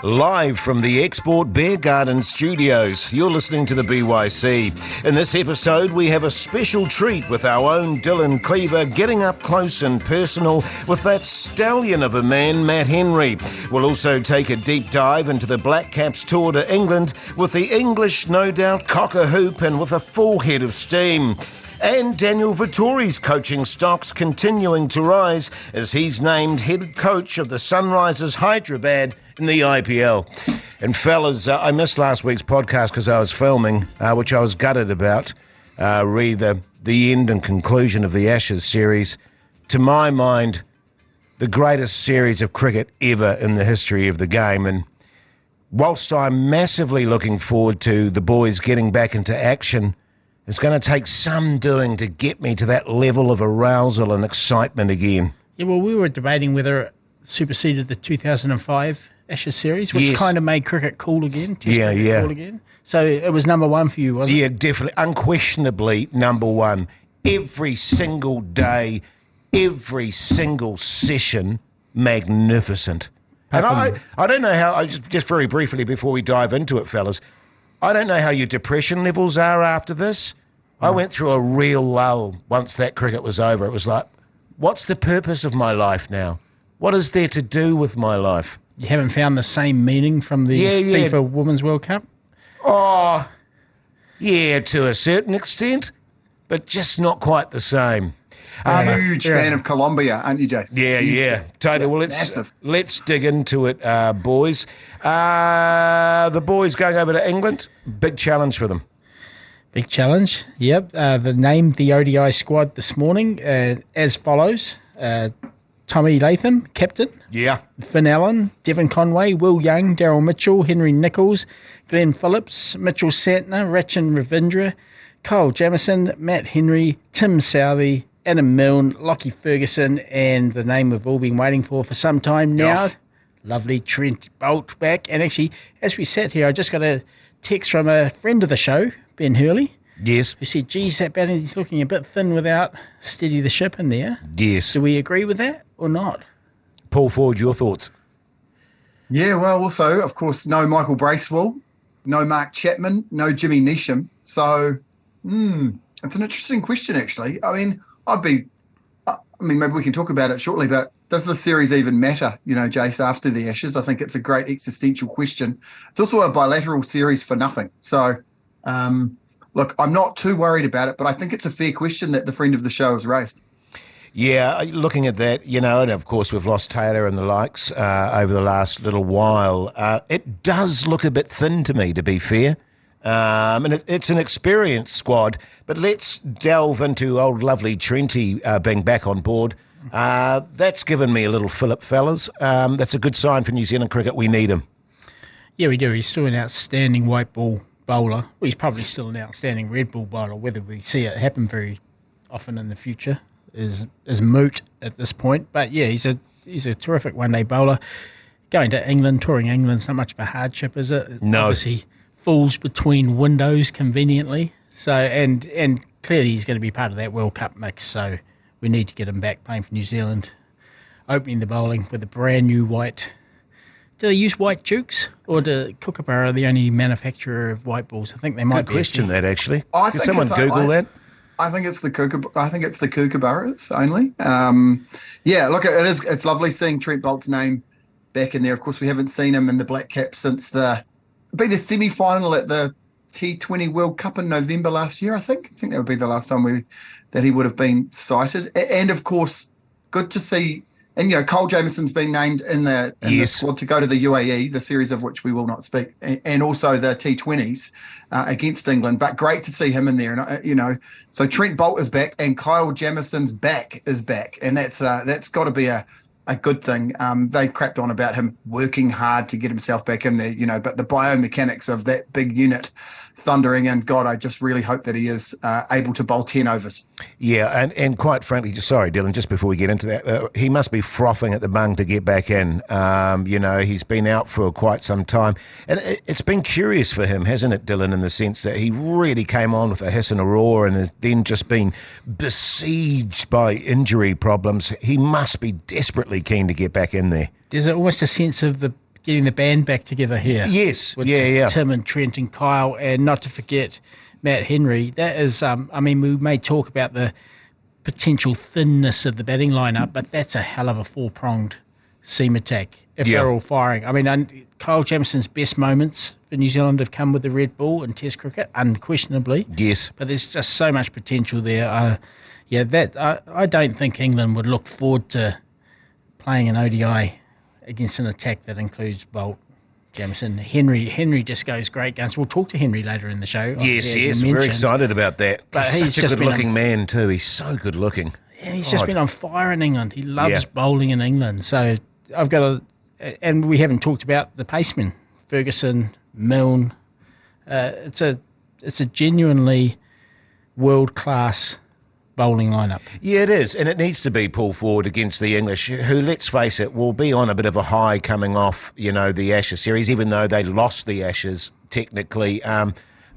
Live from the Export Beer Garden Studios, you're listening to the BYC. In this episode, we have a special treat with our own Dylan Cleaver getting up close and personal with that stallion of a man, Matt Henry. We'll also take a deep dive into the Black Caps tour to England with the English, no doubt, cock-a-hoop and with a full head of steam. And Daniel Vittori's coaching stocks continuing to rise as he's named head coach of the Sunrisers Hyderabad in the IPL. And fellas, I missed last week's podcast because I was filming, which I was gutted about, the end and conclusion of the Ashes series. To my mind, the greatest series of cricket ever in the history of the game. And whilst I'm massively looking forward to the boys getting back into action, it's going to take some doing to get me to that level of arousal and excitement again. Yeah, well, we were debating whether it superseded the 2005 Ashes series, which kind of made cricket cool again. Cool again. So it was number one for you, wasn't it? Yeah, definitely. Unquestionably number one. Every single day, every single session, magnificent. And I don't know how, just very briefly before we dive into it, fellas, I don't know how your depression levels are after this. I went through a real lull once that cricket was over. It was like, what's the purpose of my life now? What is there to do with my life? You haven't found the same meaning from the FIFA Women's World Cup? Oh, yeah, to a certain extent, but just not quite the same. Huge fan of Colombia, aren't you, Jason? Yeah. Totally. Well, let's dig into it, boys. The boys going over to England, big challenge for them. Big challenge, yep. They named the ODI squad this morning as follows. Tommy Latham, captain. Yeah. Finn Allen, Devon Conway, Will Young, Daryl Mitchell, Henry Nichols, Glenn Phillips, Mitchell Santner, Rachin Ravindra, Kyle Jamieson, Matt Henry, Tim Southey, Adam Milne, Lockie Ferguson, and the name we've all been waiting for some time now, lovely Trent Boult back. And actually, as we sat here, I just got a text from a friend of the show, Ben Hurley. Yes. Who said, geez, that Banner's looking a bit thin without Steady the Ship in there. Yes. Do we agree with that or not? Paul Ford, your thoughts? Yeah, well, also, of course, no Michael Bracewell, no Mark Chapman, no Jimmy Neesham. So, it's an interesting question, actually. I mean, maybe we can talk about it shortly, but does the series even matter, Jace, after the Ashes? I think it's a great existential question. It's also a bilateral series for nothing. So, look, I'm not too worried about it, but I think it's a fair question that the friend of the show has raised. Yeah, looking at that, and of course we've lost Taylor and the likes over the last little while. It does look a bit thin to me, to be fair. And it's an experienced squad, but let's delve into old lovely Trenty being back on board. That's given me a little fillip, fellas. That's a good sign for New Zealand cricket. We need him. Yeah, we do. He's still an outstanding white ball bowler. Well, he's probably still an outstanding red ball bowler. Whether we see it happen very often in the future is moot at this point. But yeah, he's a terrific one-day bowler. Going to England, touring England's not much of a hardship, is it? No. Obviously falls between windows conveniently. So and clearly he's going to be part of that World Cup mix. So we need to get him back playing for New Zealand, opening the bowling with a brand new white. Do they use white dukes, or do Kookaburra the only manufacturer of white balls? I think they might. Good question, that actually. Could someone Google that? I think it's the Kookaburras only. Look, it's lovely seeing Trent Boult's name back in there. Of course, we haven't seen him in the Black Caps since the semi-final at the T20 World Cup in November last year. I think that would be the last time that he would have been cited. And of course, good to see. And, Cole Jamieson's been named in the squad to go to the UAE, the series of which we will not speak, and also the T20s against England. But great to see him in there. And, so Trent Boult is back and Kyle Jamieson's back. And that's got to be a good thing. They cracked on about him working hard to get himself back in there, but the biomechanics of that big unit thundering in, God, I just really hope that he is able to bowl 10 overs. Yeah, and quite frankly, sorry, Dylan, just before we get into that, he must be frothing at the bung to get back in. He's been out for quite some time. And it's been curious for him, hasn't it, Dylan, in the sense that he really came on with a hiss and a roar and has then just been besieged by injury problems. He must be desperately keen to get back in there. There's almost a sense of the getting the band back together here. Yes, with yeah. Tim and Trent and Kyle, and not to forget Matt Henry. That is, we may talk about the potential thinness of the batting lineup, but that's a hell of a four-pronged seam attack if they're all firing. I mean, Kyle Jamieson's best moments for New Zealand have come with the red ball in Test cricket, unquestionably. Yes. But there's just so much potential there. I don't think England would look forward to playing an ODI against an attack that includes Bolt, Jamieson, Henry just goes great guns. We'll talk to Henry later in the show. Yes, very excited about that. But he's such a good-looking man too. He's so good-looking. And he's just been on fire in England. He loves bowling in England. So I've got and we haven't talked about the pacemen, Ferguson, Milne. It's a genuinely world-class bowling lineup. Yeah, it is, and it needs to be Paul Ford against the English, who, let's face it, will be on a bit of a high coming off, the Ashes series, even though they lost the Ashes technically.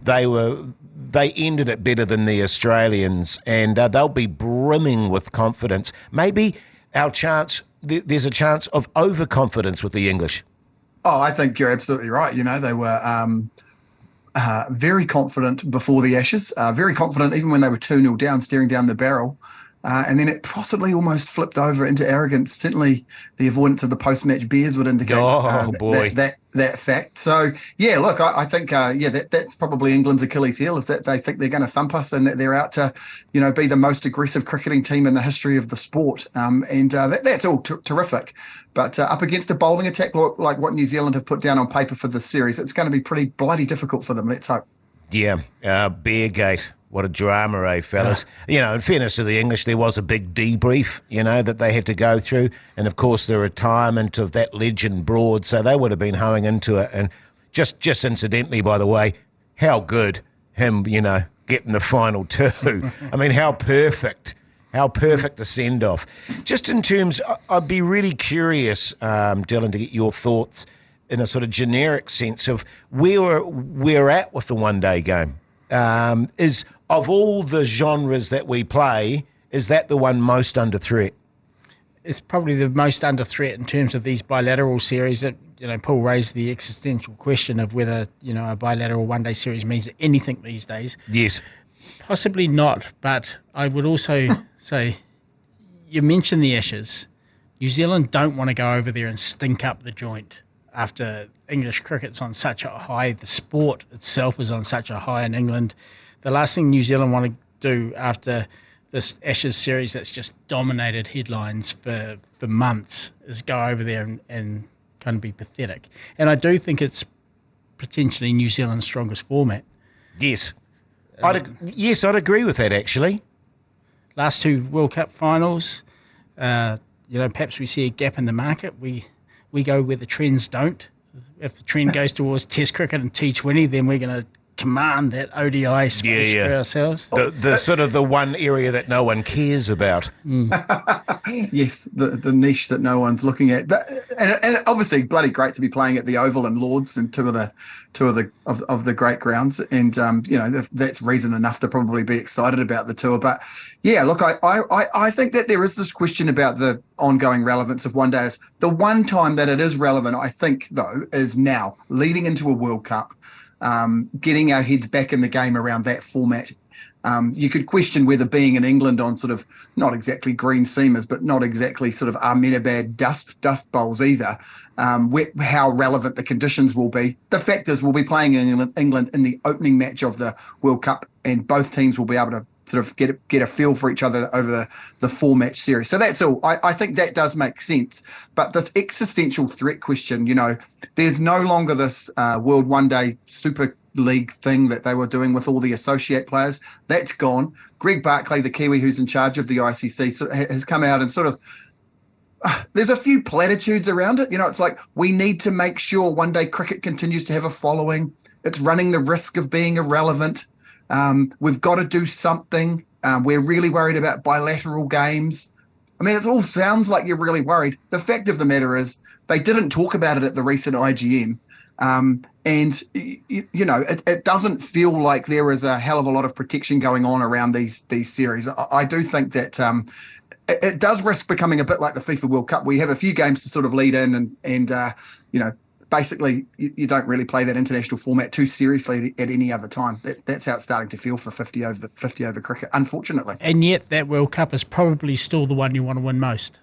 They ended it better than the Australians, and they'll be brimming with confidence. Maybe there's a chance of overconfidence with the English. Oh, I think you're absolutely right. They were very confident before the Ashes, very confident even when they were 2-0 down, staring down the barrel. And then it possibly almost flipped over into arrogance. Certainly the avoidance of the post-match beers would indicate that fact. So, yeah, look, I think, that's probably England's Achilles heel, is that they think they're going to thump us and that they're out to, be the most aggressive cricketing team in the history of the sport. That's all terrific. But up against a bowling attack like what New Zealand have put down on paper for this series, it's going to be pretty bloody difficult for them. Let's hope. Yeah, Beargate. What a drama, fellas? In fairness to the English, there was a big debrief, that they had to go through. And, of course, the retirement of that legend Broad, so they would have been hoeing into it. And just incidentally, by the way, how good him, getting the final two. I mean, how perfect a send-off. Just in terms, I'd be really curious, Dylan, to get your thoughts in a sort of generic sense of where we're at with the one-day game. Is of all the genres that we play, is that the one most under threat? It's probably the most under threat in terms of these bilateral series. That Paul raised the existential question of whether a bilateral one-day series means anything these days. Yes, possibly not. But I would also say, you mentioned the Ashes. New Zealand don't want to go over there and stink up the joint after English cricket's on such a high. The sport itself is on such a high in England. The last thing New Zealand want to do after this Ashes series that's just dominated headlines for months is go over there and kind of be pathetic. And I do think it's potentially New Zealand's strongest format. Yes. I'd agree with that, actually. Last two World Cup finals, perhaps we see a gap in the market. We go where the trends don't. If the trend goes towards Test cricket and T20, then we're going to command that ODI space for ourselves. The sort of the one area that no one cares about. Yes, the niche that no one's looking at. And obviously bloody great to be playing at the Oval and Lords and two of the great grounds. And that's reason enough to probably be excited about the tour. But yeah, look, I think that there is this question about the ongoing relevance of one days. The one time that it is relevant, I think, though, is now leading into a World Cup. Getting our heads back in the game around that format. You could question whether being in England on sort of not exactly green seamers, but not exactly sort of Ahmedabad dust bowls either, how relevant the conditions will be. The fact is we'll be playing in England in the opening match of the World Cup, and both teams will be able to sort of get a feel for each other over the four-match series. So that's all. I think that does make sense. But this existential threat question, there's no longer this World One Day Super League thing that they were doing with all the associate players. That's gone. Greg Barclay, the Kiwi who's in charge of the ICC, has come out and sort of there's a few platitudes around it. It's like we need to make sure one-day cricket continues to have a following. It's running the risk of being irrelevant. We've got to do something. We're really worried about bilateral games. I mean, it all sounds like you're really worried. The fact of the matter is they didn't talk about it at the recent IGM. It doesn't feel like there is a hell of a lot of protection going on around these series. I do think that it does risk becoming a bit like the FIFA World Cup, where you have a few games to sort of lead in and basically you don't really play that international format too seriously at any other time. That's how it's starting to feel for 50 over cricket, unfortunately. And yet that World Cup is probably still the one you want to win most.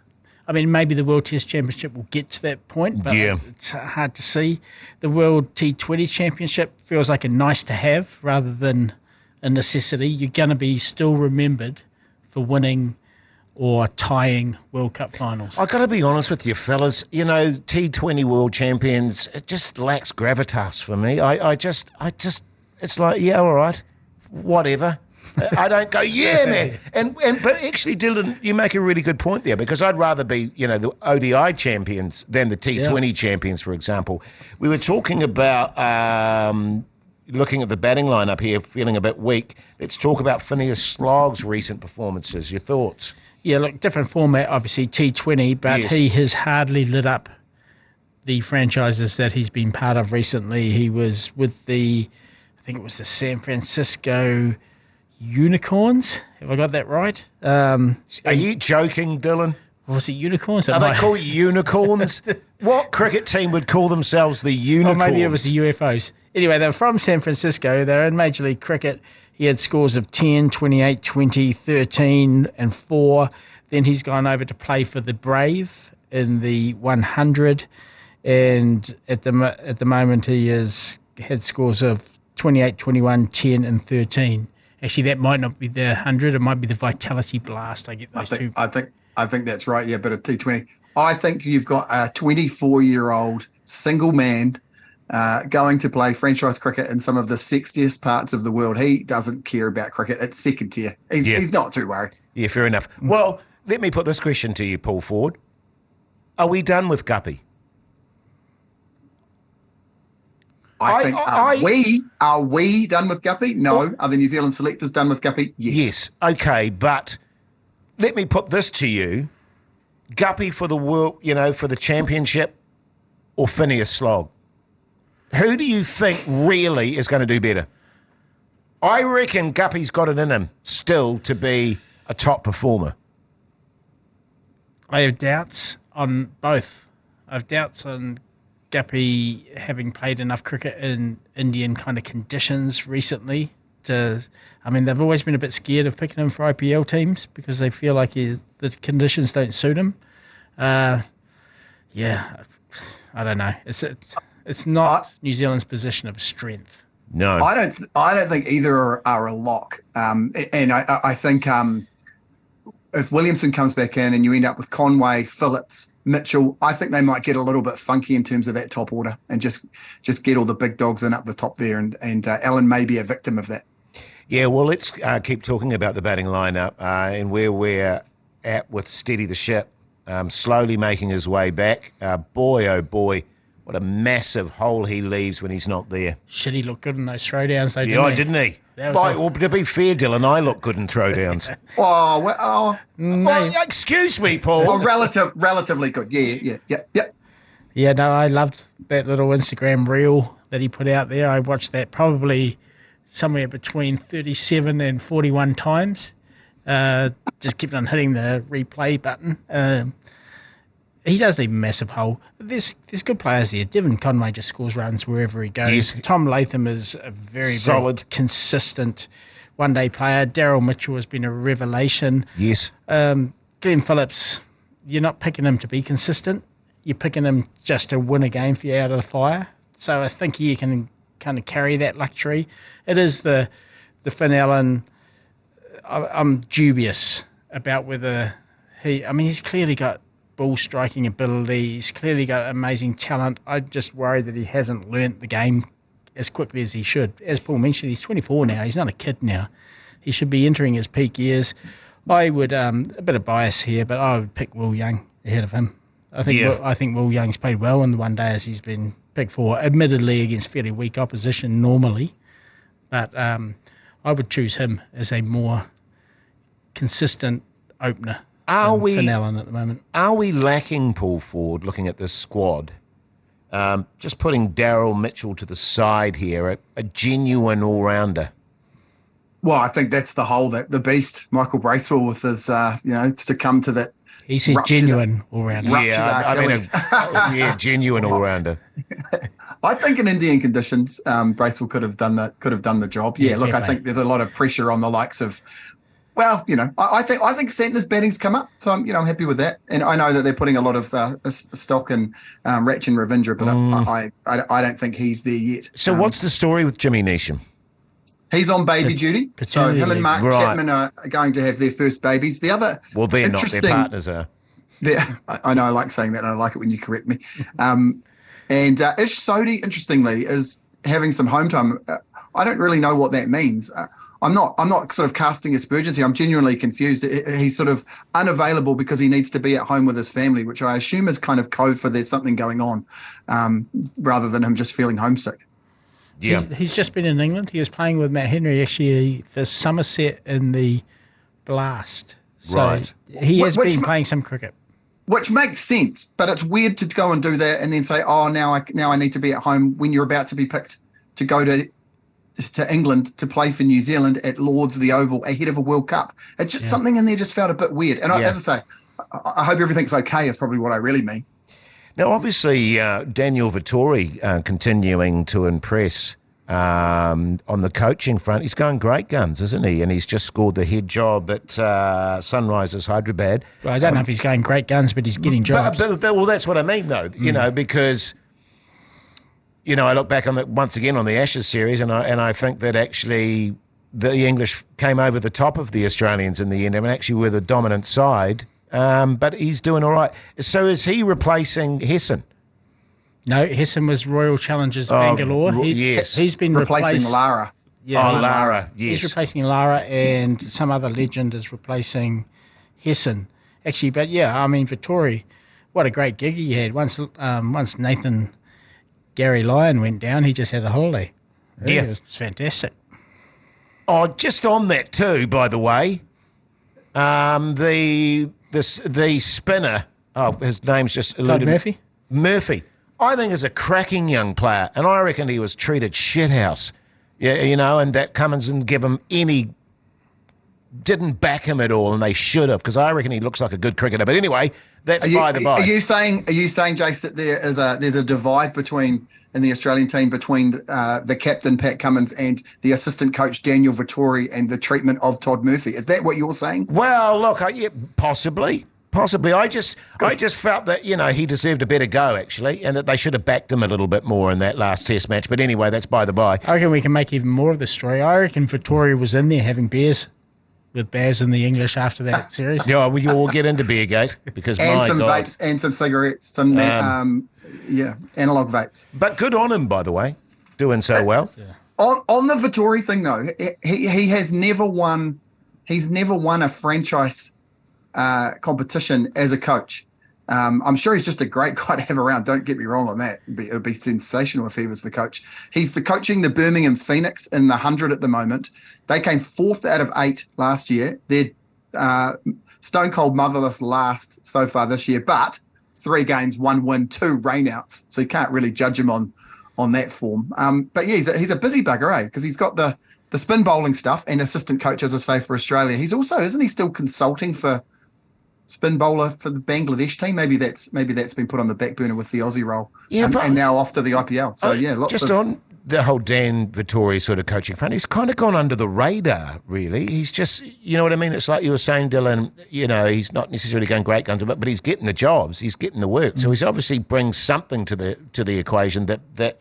I mean, maybe the World Test Championship will get to that point, but it's hard to see. The World T20 Championship feels like a nice to have rather than a necessity. You're going to be still remembered for winning or tying World Cup finals. I've got to be honest with you, fellas. You know, T20 World Champions, it just lacks gravitas for me. I just, it's like, yeah, all right, whatever. I don't go, yeah, man. But actually, Dylan, you make a really good point there, because I'd rather be, you know, the ODI champions than the T20 champions, for example. We were talking about looking at the batting lineup here, feeling a bit weak. Let's talk about Phineas Slogg's recent performances. Your thoughts? Yeah, look, different format, obviously T20, but he has hardly lit up the franchises that he's been part of recently. He was with I think it was the San Francisco Unicorns. Have I got that right? Are you joking, Dylan? Was it Unicorns? Are they called Unicorns? What cricket team would call themselves the Unicorns? Or maybe it was the UFOs. Anyway, they're from San Francisco. They're in Major League Cricket. He had scores of 10, 28, 20, 13 and 4. Then he's gone over to play for the Brave in the 100. And at the moment he has had scores of 28, 21, 10 and 13. Actually, that might not be the 100. It might be the Vitality Blast. I get those two. I think that's right. Yeah, but a T20. I think you've got a 24-year-old single man going to play franchise cricket in some of the sexiest parts of the world. He doesn't care about cricket. It's second tier. He's not too worried. Yeah, fair enough. Well, let me put this question to you, Paul Ford. Are we done with Guppy? I think, are we done with Guppy? No. Are the New Zealand selectors done with Guppy? Yes. Okay, but let me put this to you. Guppy for the world, you know, for the championship, or Phineas Slog? Who do you think really is going to do better? I reckon Guppy's got it in him still to be a top performer. I have doubts on both. I have doubts on Guppy having played enough cricket in Indian kind of conditions recently. They've always been a bit scared of picking him for IPL teams because they feel like the conditions don't suit him. I don't know. It's not New Zealand's position of strength. No, I don't think either are a lock. And I think if Williamson comes back in and you end up with Conway, Phillips, Mitchell, I think they might get a little bit funky in terms of that top order and just get all the big dogs in up the top there. And Allen may be a victim of that. Yeah, well, let's keep talking about the batting lineup and where we're at with Steady the Ship, slowly making his way back. Boy, oh boy, what a massive hole he leaves when he's not there. Shit, he looked good in those throwdowns, though, didn't he? Well, to be fair, Dylan, I look good in throwdowns. Excuse me, Paul. Relatively good. Yeah. Yeah, no, I loved that little Instagram reel that he put out there. I watched that probably somewhere between 37 and 41 times. Just kept on hitting the replay button. He does leave a massive hole. There's good players there. Devon Conway just scores runs wherever he goes. Yes. Tom Latham is a very solid, very consistent one-day player. Daryl Mitchell has been a revelation. Yes. Glenn Phillips, you're not picking him to be consistent. You're picking him just to win a game for you out of the fire. So I think you can kind of carry that luxury. It is the Finn Allen. I'm dubious about whether he's clearly got ball striking ability. He's clearly got amazing talent. I just worry that he hasn't learnt the game as quickly as he should. As Paul mentioned, he's 24 now. He's not a kid now. He should be entering his peak years. I would, a bit of bias here, but I would pick Will Young ahead of him. I think Will Young's played well in the one day as he's been picked for, admittedly against fairly weak opposition normally. But I would choose him as a more consistent opener. Finn Allen at the moment. Are we lacking, Paul Ford, looking at this squad? Just putting Daryl Mitchell to the side here, a genuine all-rounder. Well, I think that's the whole, the beast, Michael Bracewell, with his, to come to that. He said genuine all-rounder. Yeah, genuine all-rounder. I think in Indian conditions, Bracewell could have done the job. Yeah, look, I think there's a lot of pressure on the likes of. Well, I think Santner's batting's come up, so I'm happy with that. And I know that they're putting a lot of stock in Rachin Ravindra, but I don't think he's there yet. So what's the story with Jimmy Neesham? He's on baby duty. So him and Mark Chapman are going to have their first babies. The other they're not, their partners are. I know, I like saying that, and I like it when you correct me. And Ish Sodhi, interestingly, is having some home time. I don't really know what that means. I'm not sort of casting aspersions here. I'm genuinely confused. He's sort of unavailable because he needs to be at home with his family, which I assume is kind of code for there's something going on, rather than him just feeling homesick. Yeah, he's just been in England. He was playing with Matt Henry actually for Somerset in the Blast. So right. He has been playing some cricket. Which makes sense, but it's weird to go and do that and then say, "Oh, now I need to be at home," when you're about to be picked to go to England to play for New Zealand at Lord's, the Oval, ahead of a World Cup. It's just something in there just felt a bit weird. And as I say, I hope everything's okay is probably what I really mean. Now, obviously, Daniel Vettori continuing to impress on the coaching front. He's going great guns, isn't he? And he's just scored the head job at Sunrisers Hyderabad. Well, I don't know if he's going great guns, but he's getting jobs. Well, that's what I mean, though, because... I look back on once again on the Ashes series, and I think that actually the English came over the top of the Australians in the end, and actually were the dominant side. But he's doing all right. So is he replacing Hesson? No, Hesson was Royal Challengers Bangalore. He's been replacing Lara. Yeah, Lara. Yes, he's replacing Lara, and some other legend is replacing Hesson. Actually, but Vettori, what a great gig he had. Once Nathan Gary Lyon went down, he just had a holiday. Really, it was fantastic. Oh, just on that too, by the way, the spinner. Oh, his name's just eluded. Murphy. Murphy, I think is a cracking young player, and I reckon he was treated shithouse. Yeah, and that Cummins didn't give him didn't back him at all, and they should have, because I reckon he looks like a good cricketer. But anyway, that's by the by. Are you saying, Jace, that there's a divide in the Australian team between the captain Pat Cummins and the assistant coach Daniel Vettori and the treatment of Todd Murphy? Is that what you're saying? Well, look, possibly. I just felt that he deserved a better go, actually, and that they should have backed him a little bit more in that last Test match. But anyway, that's by the by. I reckon we can make even more of the story. I reckon Vettori was in there having beers with Baz and the English after that series. Yeah, well, you all get into Beergate because and my some God. Vapes and some cigarettes, some analog vapes. But good on him, by the way, doing so well. Yeah. On the Vettori thing though, he has never won. He's never won a franchise competition as a coach. I'm sure he's just a great guy to have around. Don't get me wrong on that. It would be sensational if he was the coach. He's coaching the Birmingham Phoenix in the 100 at the moment. They came 4th out of 8 last year. They're stone cold motherless last so far this year, but 3 games, 1 win, 2 rainouts. So you can't really judge him on that form. But yeah, he's a busy bugger, because he's got the spin bowling stuff and assistant coach, as I say, for Australia. He's also, isn't he still consulting for spin bowler for the Bangladesh team? Maybe that's been put on the back burner with the Aussie role. Yeah, and now off to the IPL. So on the whole Dan Vettori sort of coaching front, he's kind of gone under the radar, really. He's just, you know what I mean? It's like you were saying, Dylan, he's not necessarily going great guns, but he's getting the jobs, he's getting the work. So he's obviously brings something to the equation that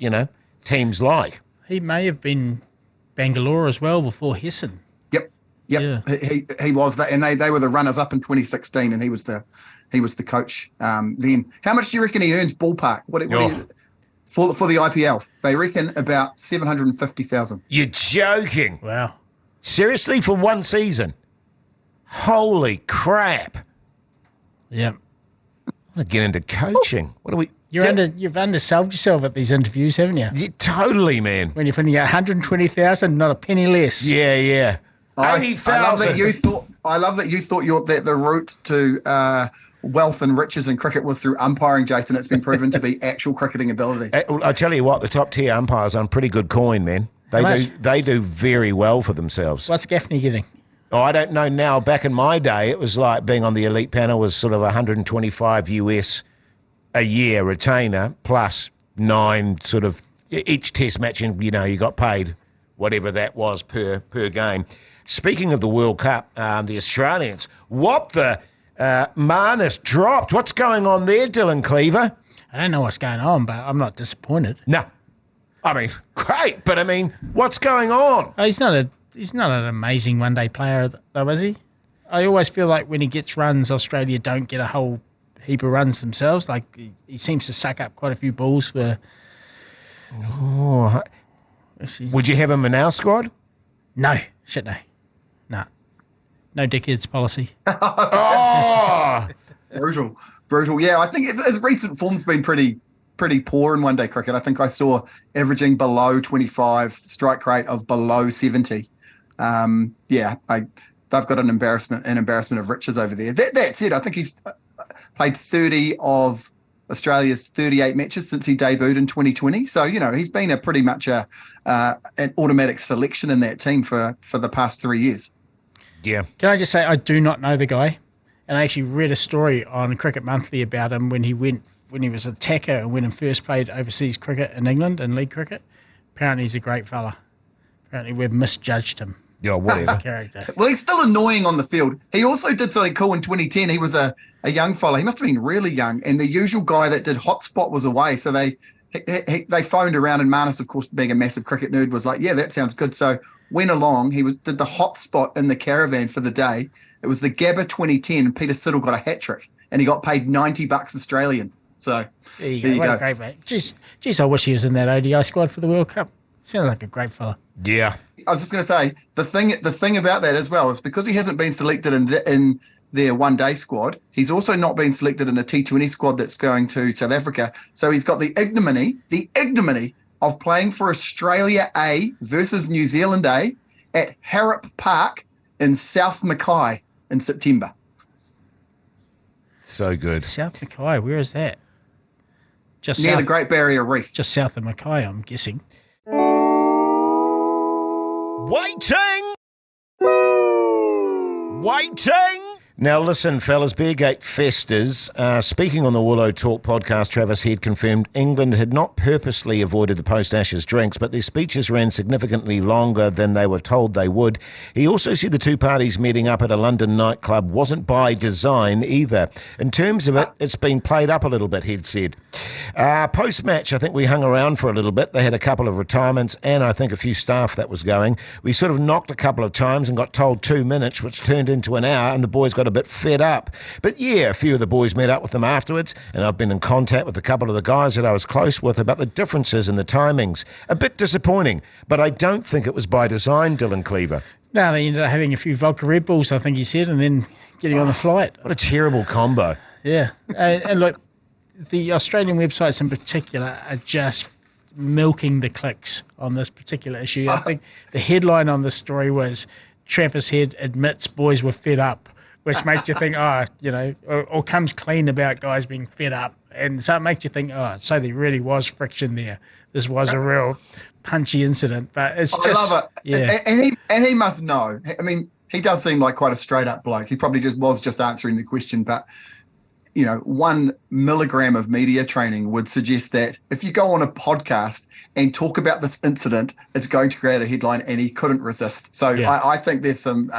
teams like. He may have been Bangalore as well before Hesson. Yep. Yeah. He was that, and they were the runners up in 2016, and he was the coach then. How much do you reckon he earns ballpark? What is for the IPL? They reckon about 750,000. You're joking? Wow. Seriously, for one season? Holy crap! Yeah. I want to get into coaching. What are we? You've undersold yourself at these interviews, haven't you? Yeah, totally, man. When you're putting out 120,000, not a penny less. Yeah. 80,000. I love that you thought that the route to wealth and riches in cricket was through umpiring, Jason. It's been proven to be actual cricketing ability. I tell you what, the top tier umpires on pretty good coin, man. They do very well for themselves. What's Gaffney getting? Oh, I don't know now. Back in my day, it was like being on the elite panel was sort of 125 US a year retainer plus 9 sort of each test match, and you got paid whatever that was per game. Speaking of the World Cup, the Australians, what the Marnus dropped. What's going on there, Dylan Cleaver? I don't know what's going on, but I'm not disappointed. No. I mean, great, but I mean, what's going on? He's not an amazing one-day player, though, is he? I always feel like when he gets runs, Australia don't get a whole heap of runs themselves. Like, he seems to suck up quite a few balls for... Oh, would you have him in our squad? No. Shit, no. Nah. No dickheads policy. Oh! Brutal. Yeah, I think his recent form's been pretty poor in one-day cricket. I think I saw averaging below 25, strike rate of below 70. They've got an embarrassment of riches over there. That said, I think he's played 30 of Australia's 38 matches since he debuted in 2020. So, he's been a pretty much an automatic selection in that team for the past 3 years. Yeah. Can I just say, I do not know the guy. And I actually read a story on Cricket Monthly about him when he was an attacker and when he first played overseas cricket in England and league cricket. Apparently he's a great fella. Apparently we've misjudged him. Yeah, whatever. As a character. Well, he's still annoying on the field. He also did something cool in 2010. He was a young fella. He must have been really young. And the usual guy that did hotspot was away. So they phoned around, and Marnus, of course, being a massive cricket nerd, was like, yeah, that sounds good. So went along. Did the hotspot in the caravan for the day. It was the Gabba 2010. Peter Siddle got a hat trick, and he got paid $90 Australian. So there you go. What a great mate. Jeez, I wish he was in that ODI squad for the World Cup. Sounds like a great fella. Yeah. I was just going to say, the thing about that as well is because he hasn't been selected in their one-day squad, he's also not been selected in a T20 squad that's going to South Africa. So he's got the ignominy of playing for Australia A versus New Zealand A at Harrop Park in South Mackay in September. So good. South Mackay, where is that? Just near the Great Barrier Reef. Just south of Mackay, I'm guessing. Waiting! Now listen, fellas, Beergate festers. Speaking on the Willow Talk podcast, Travis Head confirmed England had not purposely avoided the post-Ashes drinks, but their speeches ran significantly longer than they were told they would. He also said the two parties meeting up at a London nightclub wasn't by design either. In terms of it, it's been played up a little bit, Head said. Post-match, I think we hung around for a little bit. They had a couple of retirements and I think a few staff that was going. We sort of knocked a couple of times and got told 2 minutes, which turned into an hour, and the boys got a bit fed up. But yeah, a few of the boys met up with them afterwards, and I've been in contact with a couple of the guys that I was close with about the differences in the timings. A bit disappointing, but I don't think it was by design, Dylan Cleaver. No, they ended up having a few vodka Red Bulls, I think he said, and then getting on the flight. What a terrible combo. Yeah. And look, the Australian websites in particular are just milking the clicks on this particular issue. I think the headline on this story was Travis Head admits boys were fed up, which makes you think, or comes clean about guys being fed up. And so it makes you think, so there really was friction there. This was a real punchy incident. But it's just... I love it. Yeah. And he must know. I mean, he does seem like quite a straight-up bloke. He probably was just answering the question, but 1 milligram of media training would suggest that if you go on a podcast and talk about this incident, it's going to create a headline, and he couldn't resist. So yeah. I think there's some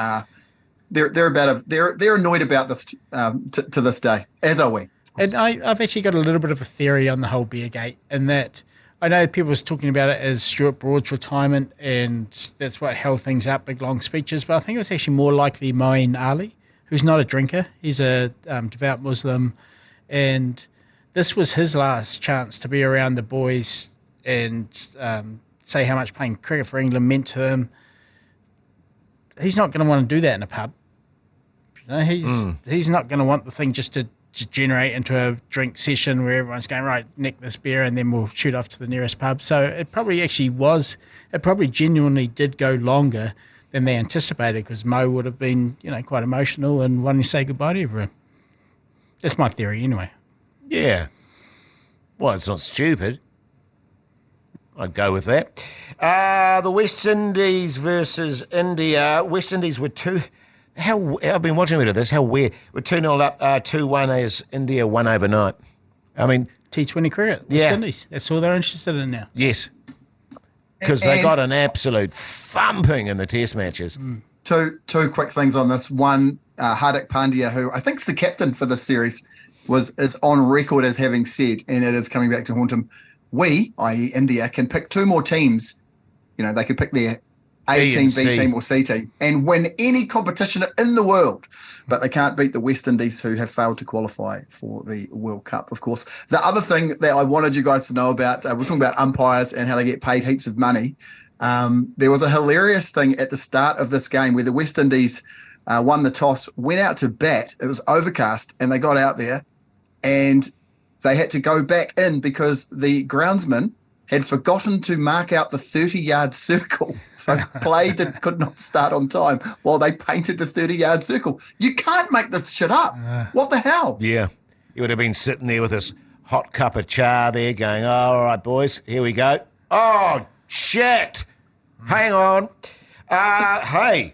they're annoyed about this to this day, as are we. And I've actually got a little bit of a theory on the whole Beergate, in that I know people was talking about it as Stuart Broad's retirement, and that's what held things up, big long speeches. But I think it was actually more likely Moeen Ali, who's not a drinker. He's a devout Muslim, and this was his last chance to be around the boys and say how much playing cricket for England meant to him. He's not going to want to do that in a pub. He's not going to want the thing just to generate into a drink session where everyone's going, right, nick this beer and then we'll shoot off to the nearest pub. So it probably genuinely did go longer than they anticipated, because Mo would have been, quite emotional and wanting to say goodbye to everyone. That's my theory anyway. Yeah. Well, it's not stupid. I'd go with that. The West Indies versus India. West Indies were I've been watching a bit of this. How weird. We're 2-0 up, 2-1 as India won overnight. I mean... T20 cricket, West Indies. That's all they're interested in now. Yes. because they got an absolute thumping in the test matches. Two quick things on this. One, Hardik Pandya, who I think is the captain for this series, is on record as having said, and it is coming back to haunt him, we, i.e. India, can pick two more teams. They could pick their A team, B team or C team and win any competition in the world. But they can't beat the West Indies, who have failed to qualify for the World Cup, of course. The other thing that I wanted you guys to know about, we're talking about umpires and how they get paid heaps of money. There was a hilarious thing at the start of this game where the West Indies won the toss, went out to bat. It was overcast, and they got out there, and they had to go back in because the groundsman had forgotten to mark out the 30-yard circle. So play could not start on time while they painted the 30-yard circle. You can't make this shit up. What the hell? Yeah. He would have been sitting there with his hot cup of cha there going, oh, all right, boys, here we go. Oh, shit. Hang on. Hey,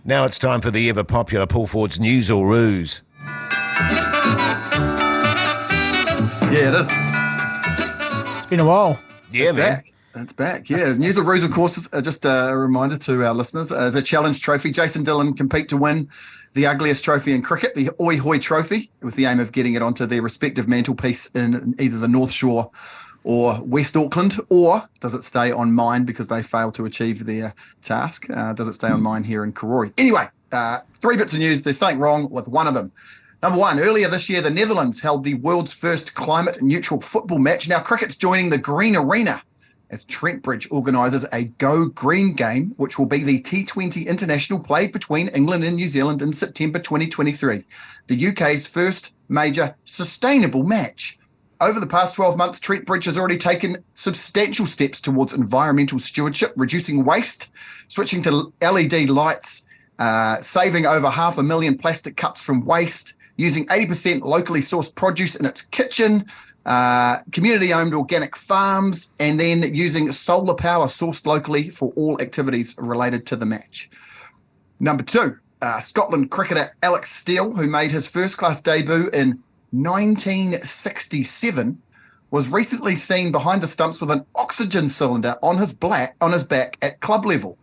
now it's time for the ever-popular Paul Ford's News or Ruse. Yeah, it is. It's been a while. Yeah, man. It's back. Yeah. News of Ruse, of course, is just a reminder to our listeners. As a challenge trophy, Jason Dillon compete to win the ugliest trophy in cricket, the Oi Hoy Trophy, with the aim of getting it onto their respective mantelpiece in either the North Shore or West Auckland, or does it stay on mine because they failed to achieve their task? Does it stay on mine here in Karori? Anyway, 3 bits of news. There's something wrong with one of them. Number one, earlier this year, the Netherlands held the world's first climate-neutral football match. Now, cricket's joining the Green Arena as Trent Bridge organises a Go Green game, which will be the T20 international played between England and New Zealand in September 2023, the UK's first major sustainable match. Over the past 12 months, Trent Bridge has already taken substantial steps towards environmental stewardship, reducing waste, switching to LED lights, saving over 500,000 plastic cups from waste, using 80% locally sourced produce in its kitchen, community-owned organic farms, and then using solar power sourced locally for all activities related to the match. Number two, Scotland cricketer Alex Steele, who made his first-class debut in 1967, was recently seen behind the stumps with an oxygen cylinder on his back at club level.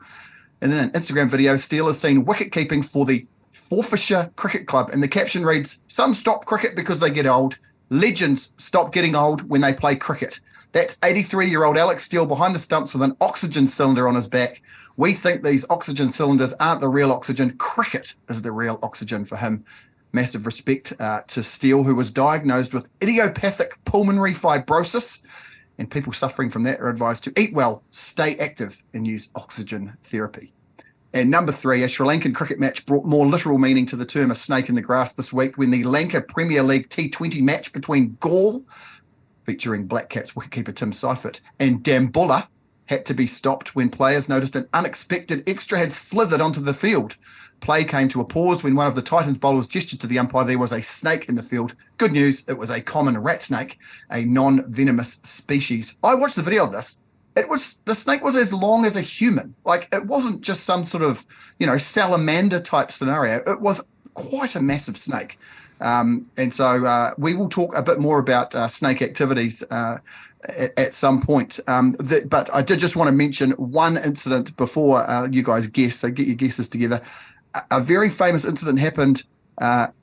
And in an Instagram video, Steele is seen wicket-keeping for the Forfarshire Cricket Club, and the caption reads, "Some stop cricket because they get old. Legends stop getting old when they play cricket." That's 83-year-old Alex Steele behind the stumps with an oxygen cylinder on his back. We think these oxygen cylinders aren't the real oxygen. Cricket is the real oxygen for him. Massive respect to Steele, who was diagnosed with idiopathic pulmonary fibrosis, and people suffering from that are advised to eat well, stay active, and use oxygen therapy. And number three, a Sri Lankan cricket match brought more literal meaning to the term a snake in the grass this week when the Lanka Premier League T20 match between Gaul, featuring Black Caps wicketkeeper Tim Seifert, and Dambulla had to be stopped when players noticed an unexpected extra had slithered onto the field. Play came to a pause when one of the Titans bowlers gestured to the umpire there was a snake in the field. Good news, it was a common rat snake, a non-venomous species. I watched the video of this. The snake was as long as a human. Like, it wasn't just some sort of, salamander type scenario. It was quite a massive snake. And so we will talk a bit more about snake activities at some point. But I did just want to mention one incident before you guys guess, so get your guesses together. A very famous incident happened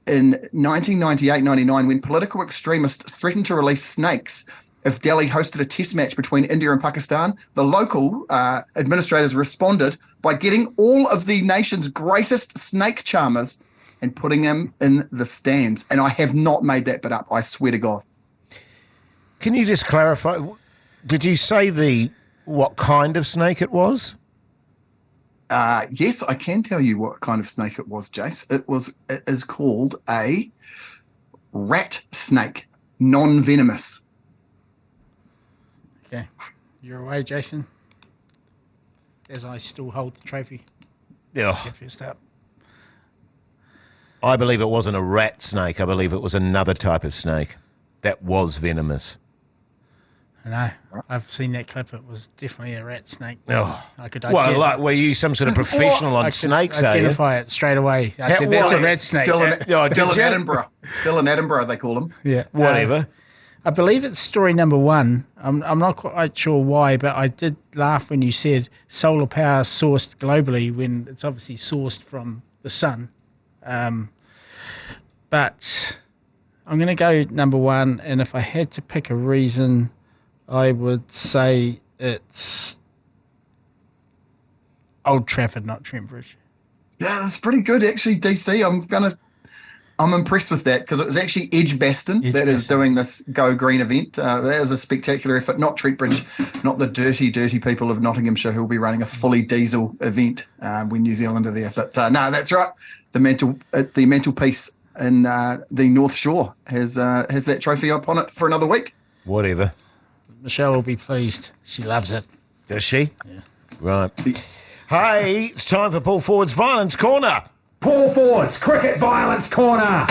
in 1998-99 when political extremists threatened to release snakes if Delhi hosted a test match between India and Pakistan. The local administrators responded by getting all of the nation's greatest snake charmers and putting them in the stands. And I have not made that bit up, I swear to God. Can you just clarify? Did you say what kind of snake it was? Yes, I can tell you what kind of snake it was, Jace. It is called a rat snake, non-venomous. Okay, you're away, Jason. As I still hold the trophy. Yeah. I believe it wasn't a rat snake. I believe it was another type of snake that was venomous. I know. I've seen that clip. It was definitely a rat snake. Oh. Were you some sort of professional on snakes? I could identify it straight away. I said, that's a rat snake. Dylan Attenborough. Dylan Attenborough, they call him. Yeah. Whatever. I believe it's story number 1. I'm not quite sure why, but I did laugh when you said solar power sourced globally when it's obviously sourced from the sun. But I'm going to go number 1, and if I had to pick a reason, I would say it's Old Trafford, not Trent Bridge. Yeah, that's pretty good, actually, DC. I'm impressed with that because it was actually Edgbaston that is doing this Go Green event. That is a spectacular effort, not Trent Bridge, not the dirty people of Nottinghamshire who will be running a fully diesel event when New Zealand are there. But no, that's right. The mantelpiece in the North Shore has that trophy up on it for another week. Whatever. Michelle will be pleased. She loves it. Does she? Yeah. Right. Hey, it's time for Paul Ford's Violence Corner. Paul Ford's Cricket Violence Corner.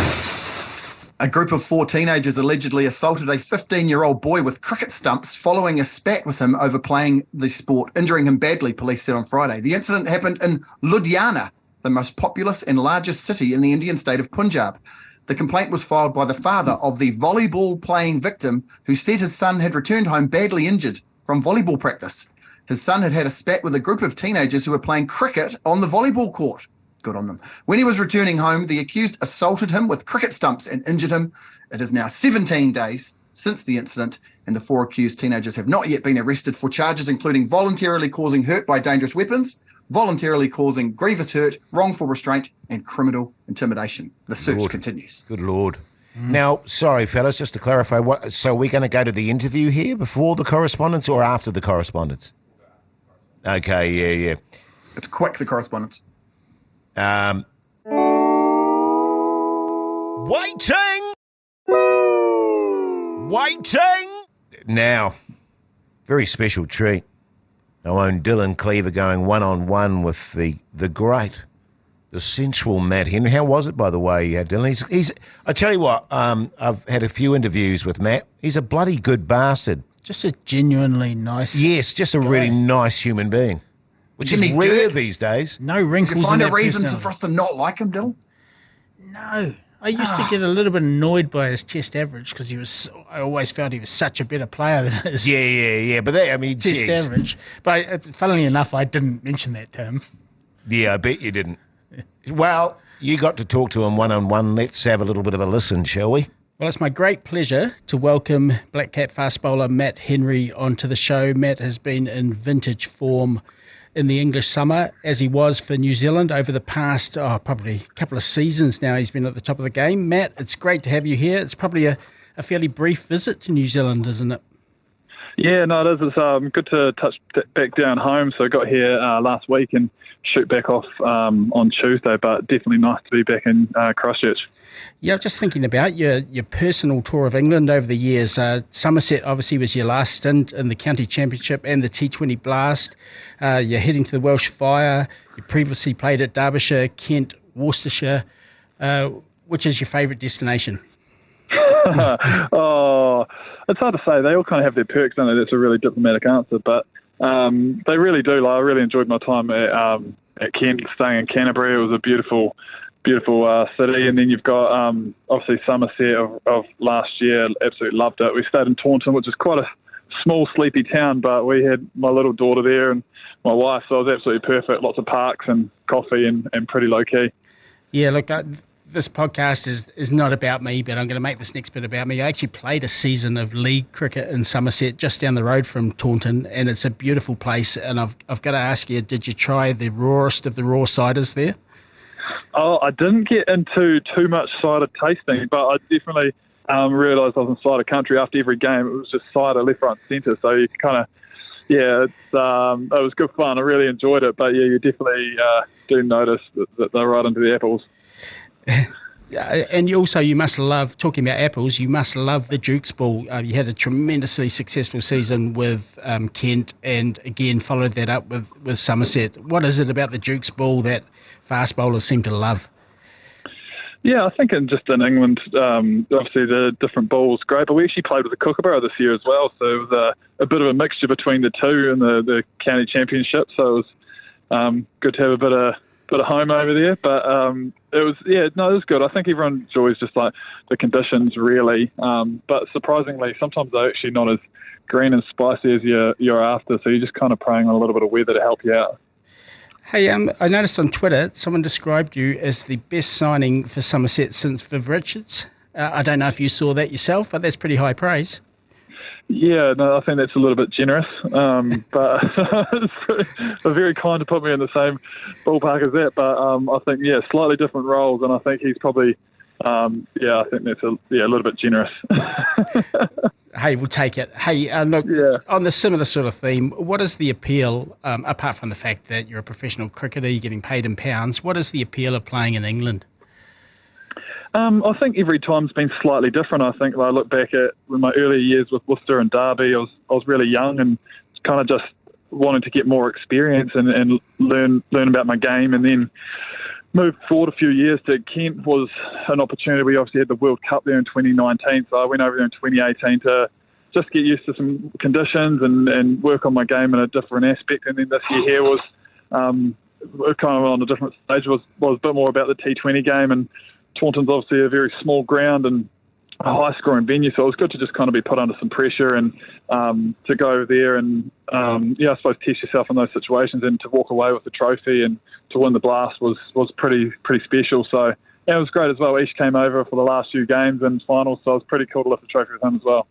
A group of 4 teenagers allegedly assaulted a 15-year-old boy with cricket stumps following a spat with him over playing the sport, injuring him badly, police said on Friday. The incident happened in Ludhiana, the most populous and largest city in the Indian state of Punjab. The complaint was filed by the father of the volleyball-playing victim who said his son had returned home badly injured from volleyball practice. His son had had a spat with a group of teenagers who were playing cricket on the volleyball court. Good on them. When he was returning home, the accused assaulted him with cricket stumps and injured him. It is now 17 days since the incident, and the 4 accused teenagers have not yet been arrested for charges including voluntarily causing hurt by dangerous weapons, voluntarily causing grievous hurt, wrongful restraint, and criminal intimidation. The search continues. Good Lord. Now, sorry, fellas, just to clarify, so we're going to go to the interview here before the correspondence or after the correspondence? Okay, yeah. It's quick, the correspondence. Waiting. Now, very special treat. Our own Dylan Cleaver going one-on-one with the great, the sensual Matt Henry. How was it, by the way, Dylan? He's I tell you what, I've had a few interviews with Matt. He's a bloody good bastard. Just a genuinely nice Yes, just a really nice human being, which is rare these days. No wrinkles Did you find in a that reason personality. for us to not like him, Dylan? No. I used to get a little bit annoyed by his test average because I always felt he was such a better player than his Yeah. But test average. But funnily enough, I didn't mention that to him. Yeah, I bet you didn't. Well, you got to talk to him one-on-one. Let's have a little bit of a listen, shall we? Well, it's my great pleasure to welcome Black Cat fast bowler Matt Henry onto the show. Matt has been in vintage form in the English summer, as he was for New Zealand over the past, probably a couple of seasons now. He's been at the top of the game. Matt, it's great to have you here. It's probably a fairly brief visit to New Zealand, isn't it? Yeah, no, it is. It's good to touch back down home. So I got here last week and shoot back off on Tuesday, but definitely nice to be back in Christchurch. Yeah, just thinking about your personal tour of England over the years. Somerset obviously was your last stint in the County Championship and the T20 Blast. You're heading to the Welsh Fire. You previously played at Derbyshire, Kent, Worcestershire. Which is your favourite destination? Oh, it's hard to say. They all kind of have their perks, don't they? That's a really diplomatic answer, but they really do. I really enjoyed my time at Kent, staying in Canterbury. It was a beautiful city. And then you've got obviously Somerset of last year. Absolutely loved it. We stayed in Taunton, which is quite a small, sleepy town, but we had my little daughter there and my wife, so it was absolutely perfect. Lots of parks and coffee and pretty low-key. Yeah, look, this podcast is not about me, but I'm going to make this next bit about me. I actually played a season of league cricket in Somerset, just down the road from Taunton, and it's a beautiful place. And I've got to ask you, did you try the rawest of the raw ciders there? Oh, I didn't get into too much cider tasting, but I definitely realised I was in cider country after every game. It was just cider left, right, and centre. So you kind of, it was good fun. I really enjoyed it. But yeah, you definitely do notice that they're right into the apples. And you must love, talking about apples, you must love the Duke's Ball. You had a tremendously successful season with Kent and again followed that up with Somerset. What is it about the Duke's Ball that fast bowlers seem to love? Yeah, I think in England, obviously the different balls great, but we actually played with the Kookaburra this year as well, so it was a bit of a mixture between the two in the county championship, so it was good to have a bit of home over there. But it was good. I think everyone enjoys just like the conditions really. But surprisingly, sometimes they're actually not as green and spicy as you're after. So you're just kind of preying on a little bit of weather to help you out. Hey, I noticed on Twitter someone described you as the best signing for Somerset since Viv Richards. I don't know if you saw that yourself, but that's pretty high praise. Yeah, no, I think that's a little bit generous, but they're very kind to put me in the same ballpark as that. But I think, slightly different roles, and I think he's probably, I think that's a little bit generous. Hey, we'll take it. Hey, look, on the similar sort of theme, what is the appeal, apart from the fact that you're a professional cricketer, you're getting paid in pounds, what is the appeal of playing in England? I think every time's been slightly different. I think I look back at my earlier years with Worcester and Derby, I was really young and kind of just wanted to get more experience and learn about my game, and then moved forward a few years to Kent was an opportunity. We obviously had the World Cup there in 2019, so I went over there in 2018 to just get used to some conditions and work on my game in a different aspect. And then this year here was kind of on a different stage, was a bit more about the T20 game, and Taunton's obviously a very small ground and a high-scoring venue, so it was good to just kind of be put under some pressure and to go over there and, I suppose test yourself in those situations, and to walk away with the trophy and to win the Blast was pretty special. So it was great as well. Ish came over for the last few games and finals, so it was pretty cool to lift the trophy with him as well.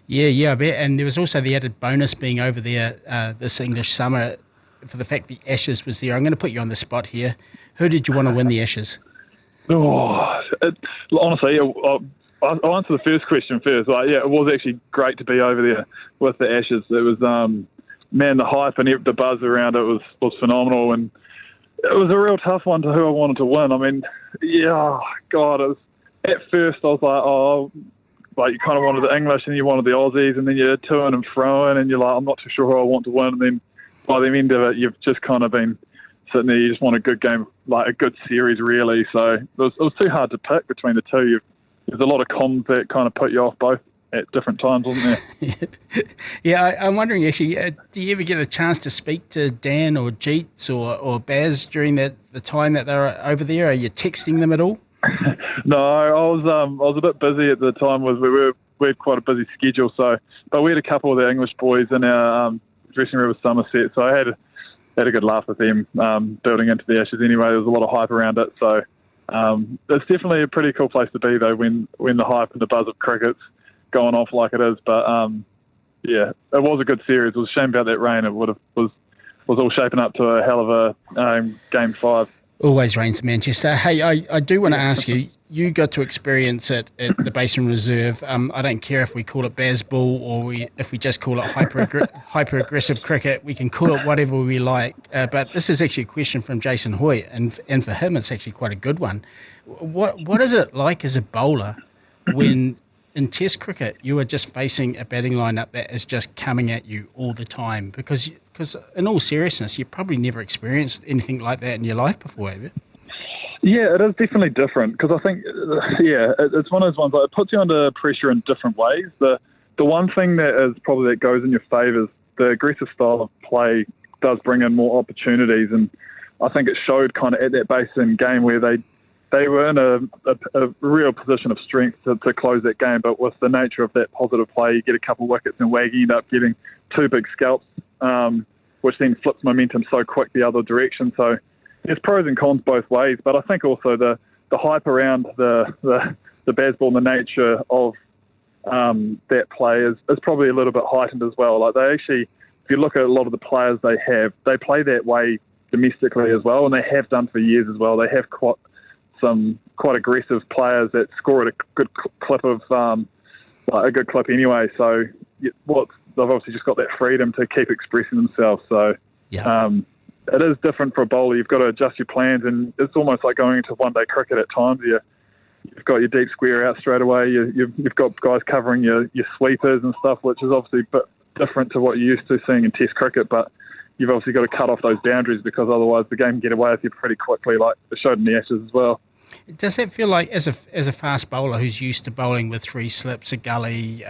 Yeah, I bet. And there was also the added bonus being over there this English summer for the fact the Ashes was there. I'm going to put you on the spot here. Who did you want to win the Ashes? Honestly, I'll answer the first question first. It was actually great to be over there with the Ashes. It was, the hype and the buzz around it was phenomenal, and it was a real tough one to who I wanted to win. I mean, it was, at first I was like, you kind of wanted the English and you wanted the Aussies, and then you're to-ing and fro-ing, and you're like, I'm not too sure who I want to win. And then by the end of it, you've just kind of been sitting there, you just want a good game, like a good series, really. So it was too hard to pick between the two. There's a lot of comms that kind of put you off both at different times, wasn't there? Yeah, I'm wondering, actually, do you ever get a chance to speak to Dan or Jeets or Baz during the time that they're over there? Are you texting them at all? No, I was a bit busy at the time. We had quite a busy schedule, but we had a couple of the English boys in our dressing room with Somerset, so I had a good laugh with them building into the Ashes anyway. There was a lot of hype around it, so it's definitely a pretty cool place to be, though, when the hype and the buzz of cricket's going off like it is. But it was a good series. It was a shame about that rain. It was all shaping up to a hell of a Game 5. Always rains in Manchester. Hey, I do want to ask you, you got to experience it at the Basin Reserve. I don't care if we call it Bazball or if we just call it hyper-aggressive cricket. We can call it whatever we like. But this is actually a question from Jason Hoyte, and for him it's actually quite a good one. What is it like as a bowler when in Test cricket you are just facing a batting lineup that is just coming at you all the time? Because in all seriousness, you've probably never experienced anything like that in your life before, have you? Yeah, it is definitely different, because I think, it's one of those ones, like, it puts you under pressure in different ways. The one thing that goes in your favour is the aggressive style of play does bring in more opportunities, and I think it showed kind of at that Basin game where they were in a real position of strength to close that game, but with the nature of that positive play, you get a couple of wickets and Waggy end up getting 2 big scalps, which then flips momentum so quick the other direction. So there's pros and cons both ways, but I think also the hype around the Bazball and the nature of that play is probably a little bit heightened as well. Like, they actually, if you look at a lot of the players they play that way domestically as well, and they have done for years as well. They have quite aggressive players that score at a good clip of a good clip anyway. So they've obviously just got that freedom to keep expressing themselves. So it is different for a bowler. You've got to adjust your plans, and it's almost like going into one-day cricket at times. You've got your deep square out straight away. You've got guys covering your sweepers and stuff, which is obviously a bit different to what you're used to seeing in Test cricket. But you've obviously got to cut off those boundaries, because otherwise the game can get away with you pretty quickly, like it showed in the Ashes as well. Does that feel like, as a fast bowler who's used to bowling with 3 slips, a gully,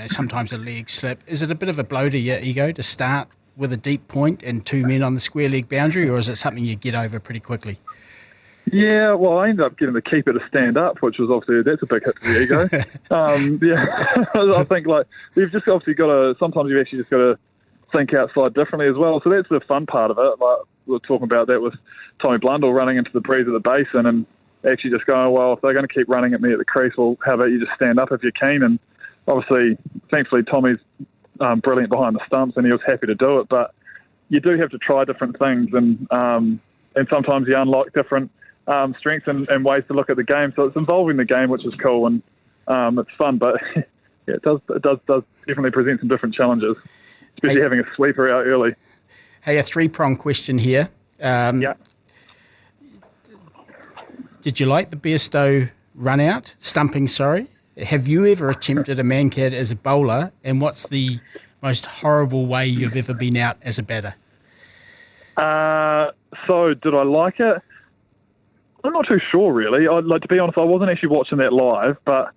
sometimes a leg slip, is it a bit of a blow to your ego to start with a deep point and 2 men on the square leg boundary, or is it something you get over pretty quickly? Yeah, well, I ended up getting the keeper to stand up, which was obviously, that's a big hit to the ego. I think, like, you've just obviously got to, sometimes you've actually just got to think outside differently as well. So that's the fun part of it. Like, we were talking about that with Tommy Blundell running into the breeze at the basin and actually just going, well, if they're going to keep running at me at the crease, well, how about you just stand up if you're keen? And obviously, thankfully, Tommy's brilliant behind the stumps and he was happy to do it. But you do have to try different things, and sometimes you unlock different strengths and ways to look at the game. So it's involving the game, which is cool, and it's fun. But yeah, it does definitely present some different challenges, especially having a sweeper out early. Hey, a 3-prong question here. Yeah. Did you like the Bairstow stumping? Have you ever attempted a man-cad as a bowler, and what's the most horrible way you've ever been out as a batter? So did I like it? I'm not too sure, really. To be honest, I wasn't actually watching that live, but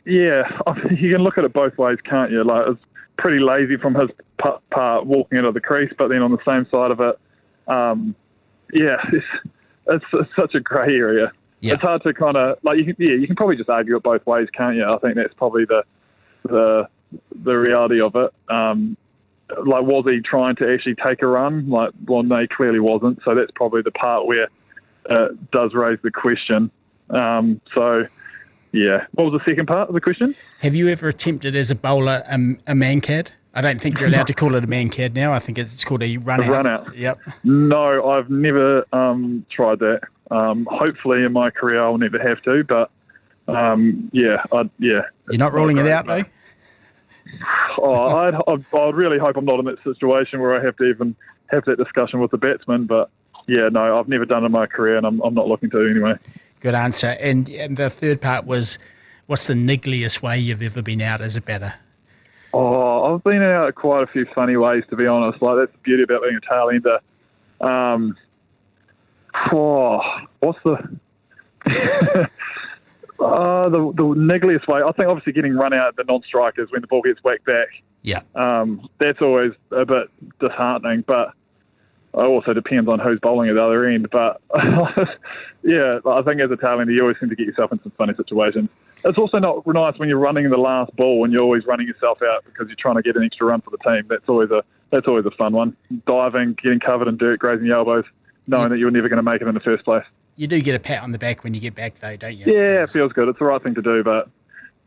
yeah, you can look at it both ways, can't you? Like, it's pretty lazy from his part walking into the crease, but then on the same side of it, it's such a grey area. Yeah. It's hard to kind of, like, you can probably just argue it both ways, can't you? I think that's probably the reality of it. Like, was he trying to actually take a run? Like, well, no, he clearly wasn't. So that's probably the part where it does raise the question. So, yeah. What was the second part of the question? Have you ever attempted as a bowler a man-cad? I don't think you're allowed to call it a man-cad now. I think it's called a run-out. A run-out. Yep. No, I've never tried that. Hopefully in my career I'll never have to, but yeah. You're not ruling it out, though? I'd really hope I'm not in that situation where I have to even have that discussion with the batsman, but yeah, no, I've never done it in my career, and I'm not looking to anyway. Good answer. And the third part was, what's the niggliest way you've ever been out as a batter? Oh, I've been out quite a few funny ways, to be honest. Like, that's the beauty about being a tail ender. What's the the niggliest way? I think obviously getting run out at the non-strikers when the ball gets whacked back. Yeah. That's always a bit disheartening, but it also depends on who's bowling at the other end. But yeah, I think as a tail ender, you always seem to get yourself in some funny situations. It's also not nice when you're running the last ball and you're always running yourself out because you're trying to get an extra run for the team. That's always a fun one. Diving, getting covered in dirt, grazing your elbows, knowing that you're never going to make it in the first place. You do get a pat on the back when you get back, though, don't you? Yeah, it feels good. It's the right thing to do, but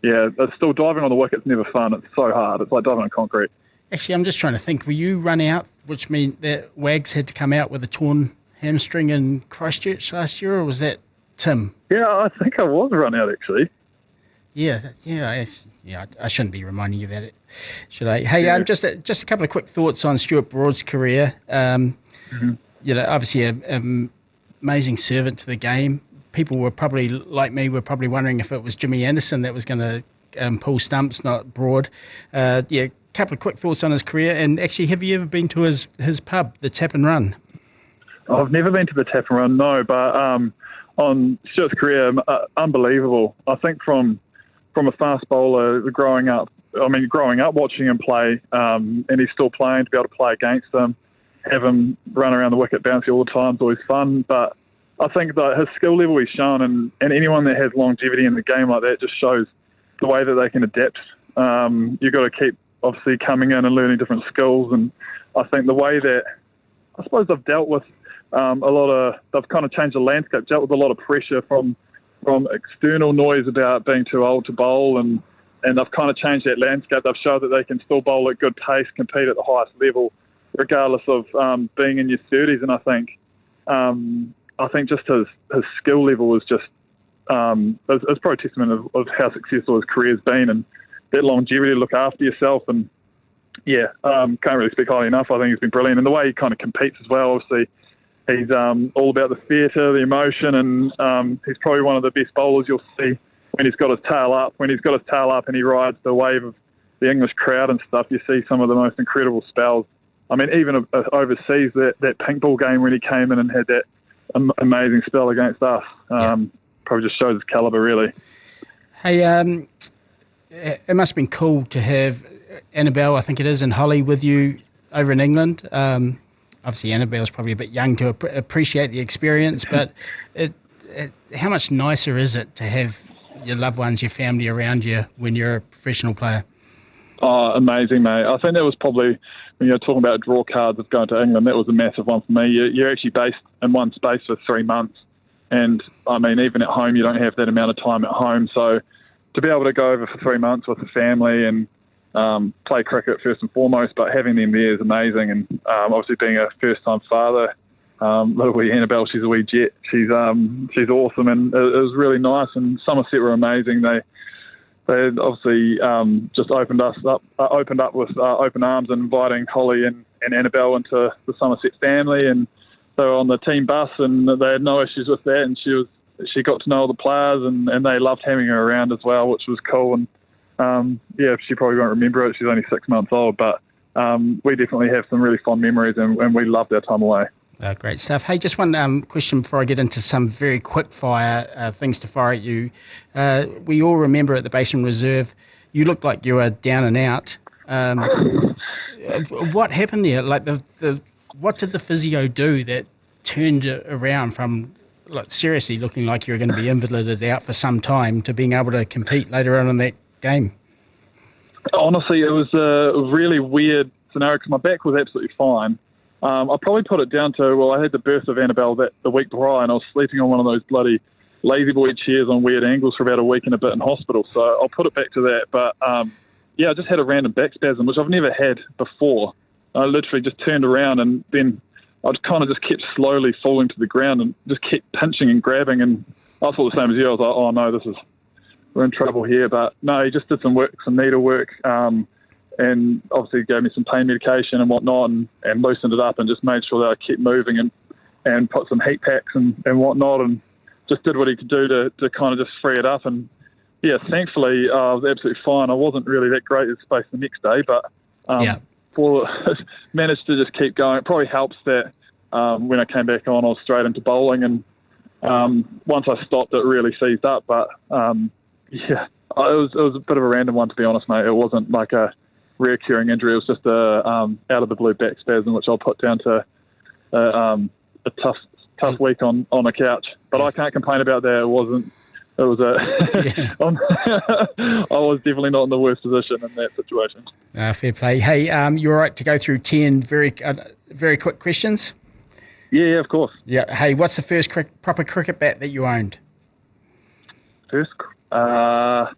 yeah, it's still diving on the wicket's never fun. It's so hard. It's like diving on concrete. Actually, I'm just trying to think. Were you run out, which meant that Wags had to come out with a torn hamstring in Christchurch last year, or was that Tim? Yeah, I think I was run out, actually. Yeah, I shouldn't be reminding you about it, should I? Hey, just a couple of quick thoughts on Stuart Broad's career. Obviously an amazing servant to the game. People were probably, like me, wondering if it was Jimmy Anderson that was going to pull stumps, not Broad. A couple of quick thoughts on his career. And actually, have you ever been to his pub, the Tap and Run? I've never been to the Tap and Run, no, but on Stuart's career, unbelievable. I think from a fast bowler growing up watching him play, and he's still playing, to be able to play against him, have him run around the wicket bouncy all the time is always fun. But I think that his skill level he's shown, and anyone that has longevity in the game like that just shows the way that they can adapt. You've got to keep obviously coming in and learning different skills. And I think the way that I suppose they've dealt with they've kind of changed the landscape, dealt with a lot of pressure from external noise about being too old to bowl, and they've kind of changed that landscape. They've shown that they can still bowl at good pace, compete at the highest level, regardless of being in your 30s. And I think just his skill level is just it's probably a testament of how successful his career's been, and that longevity to look after yourself. And yeah, can't really speak highly enough. I think he's been brilliant, and the way he kind of competes as well. Obviously, he's all about the theatre, the emotion, and he's probably one of the best bowlers you'll see when he's got his tail up. When he's got his tail up and he rides the wave of the English crowd and stuff, you see some of the most incredible spells. I mean, even overseas, that pink ball game when he came in and had that amazing spell against us, probably just shows his calibre, really. Hey, it must have been cool to have Annabelle, I think it is, and Holly with you over in England. Obviously, Annabelle's probably a bit young to appreciate the experience, but how much nicer is it to have your loved ones, your family around you when you're a professional player? Oh, amazing, mate. I think that was probably, when you're talking about draw cards of going to England, that was a massive one for me. You're actually based in one space for 3 months. And, I mean, even at home, you don't have that amount of time at home. So to be able to go over for 3 months with the family and play cricket first and foremost, but having them there is amazing. And obviously being a first-time father, little wee Annabelle, she's a wee jet. She's awesome, and it was really nice. And Somerset were amazing. They obviously just opened up with open arms and inviting Holly and Annabelle into the Somerset family, and they were on the team bus, and they had no issues with that. And she got to know all the players, and they loved having her around as well, which was cool. And she probably won't remember it. She's only 6 months old, but we definitely have some really fond memories, and we loved our time away. Great stuff. Hey, just one question before I get into some very quick fire things to fire at you. We all remember at the Basin Reserve, you looked like you were down and out. What happened there? Like what did the physio do that turned it around from seriously looking like you were going to be invalided out for some time to being able to compete later on in that game? Honestly, it was a really weird scenario because my back was absolutely fine. I probably put it down to, I had the birth of Annabelle the week prior, and I was sleeping on one of those bloody lazy boy chairs on weird angles for about a week and a bit in hospital. So I'll put it back to that. But I just had a random back spasm, which I've never had before. I literally just turned around, and then I kind of just kept slowly falling to the ground and just kept pinching and grabbing. And I thought the same as you. I was like, oh no, we're in trouble here. But no, he just did some needle work. And obviously gave me some pain medication and whatnot, and loosened it up and just made sure that I kept moving and put some heat packs and whatnot, and just did what he could do to kind of just free it up. And thankfully I was absolutely fine. I wasn't really that great at space the next day, but managed to just keep going. It probably helps that when I came back on, I was straight into bowling, and once I stopped, it really seized up. But it was a bit of a random one, to be honest, mate. It wasn't like a reoccurring injury. It was just a out of the blue back spasm, which I'll put down to a tough week on a couch. But I can't complain about that. I was definitely not in the worst position in that situation. Fair play. Hey, you all right to go through 10 very quick questions? Yeah, of course. Yeah. Hey, what's the first proper cricket bat that you owned? First, I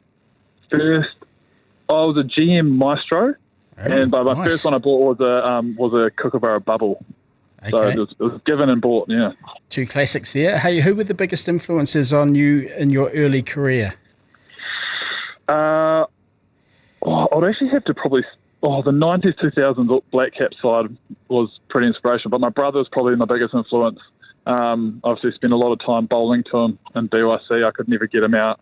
was a GM Maestro, but my first one I bought was a Kookaburra Bubble. Okay. So it was given and bought, yeah. 2 classics there. Hey, who were the biggest influences on you in your early career? I'd actually have to probably... the 90s, 2000s Black Cap side was pretty inspirational, but my brother was probably my biggest influence. Obviously spent a lot of time bowling to him in BYC. I could never get him out.